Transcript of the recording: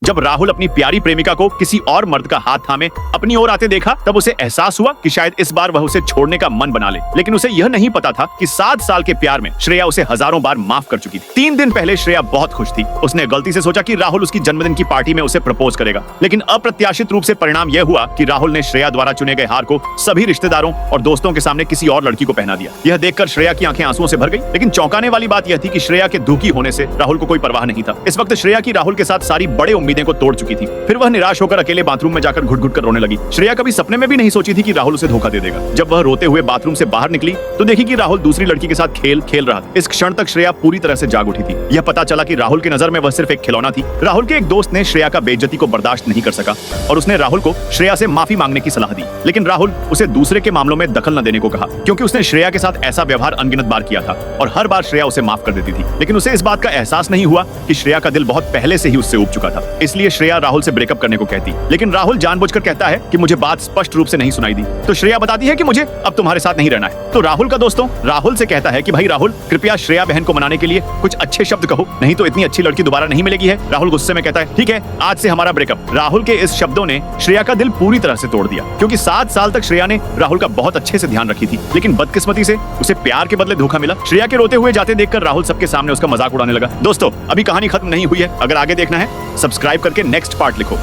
जब राहुल अपनी प्यारी प्रेमिका को किसी और मर्द का हाथ थामे अपनी ओर आते देखा, तब उसे एहसास हुआ कि शायद इस बार वह उसे छोड़ने का मन बना ले। लेकिन उसे यह नहीं पता था कि 7 साल के प्यार में श्रेया उसे हजारों बार माफ कर चुकी थी। 3 दिन पहले श्रेया बहुत खुश थी। उसने गलती से सोचा कि राहुल उसकी जन्मदिन की पार्टी में उसे प्रपोज करेगा, लेकिन अप्रत्याशित रूप से परिणाम यह हुआ कि राहुल ने श्रेया द्वारा चुने गए हार को सभी रिश्तेदारों और दोस्तों के सामने किसी और लड़की को पहना दिया। यह देखकर श्रेया की आंखें आंसुओं से भर गई। लेकिन चौंकाने वाली बात यह थी कि श्रेया के दुखी होने से राहुल को कोई परवाह नहीं था। इस वक्त श्रेया की राहुल के साथ सारी बड़ी उम्मीदें को तोड़ चुकी थी। फिर वह निराश होकर अकेले बाथरूम में जाकर घुट घुट कर रोने लगी। श्रेया कभी सपने में भी नहीं सोची थी कि राहुल उसे धोखा दे देगा। जब वह रोते हुए बाथरूम से बाहर निकली तो देखी कि राहुल दूसरी लड़की के साथ खेल खेल रहा था। इस क्षण तक श्रेया पूरी तरह से जाग उठी थी। यह पता चला कि राहुल की नजर में वह सिर्फ एक खिलौना थी। राहुल के एक दोस्त ने श्रेया का बेइज्जती को बर्दाश्त नहीं कर सका और उसने राहुल को श्रेया से माफी मांगने की सलाह दी। लेकिन राहुल उसे दूसरे के मामलों में दखल न देने को कहा, क्योंकि उसने श्रेया के साथ ऐसा व्यवहार अनगिनत बार किया था और हर बार श्रेया उसे माफ कर देती थी। लेकिन उसे इस बात का एहसास नहीं हुआ कि श्रेया का दिल बहुत पहले से ही उससे ऊब चुका था। इसलिए श्रेया राहुल से ब्रेकअप करने को कहती, लेकिन राहुल जानबूझकर कहता है कि मुझे बात स्पष्ट रूप से नहीं सुनाई दी। तो श्रेया बताती है कि मुझे अब तुम्हारे साथ नहीं रहना है। तो राहुल का दोस्तों राहुल से कहता है कि भाई राहुल, कृपया श्रेया बहन को मनाने के लिए कुछ अच्छे शब्द कहो, नहीं तो इतनी अच्छी लड़की दोबारा नहीं मिलेगी है। राहुल गुस्से में कहता है, ठीक है, आज से हमारा ब्रेकअप। राहुल के इस शब्दों ने श्रेया का दिल पूरी तरह से तोड़ दिया, क्योंकि 7 साल तक श्रेया ने राहुल का बहुत अच्छे से ध्यान रखी थी। लेकिन बदकिस्मती से उसे प्यार के बदले धोखा मिला। श्रेया के रोते हुए जाते देखकर राहुल सबके सामने उसका मजाक उड़ाने लगा। दोस्तों, अभी कहानी खत्म नहीं हुई है। अगर आगे देखना है, सब्सक्राइब करके नेक्स्ट पार्ट लिखो।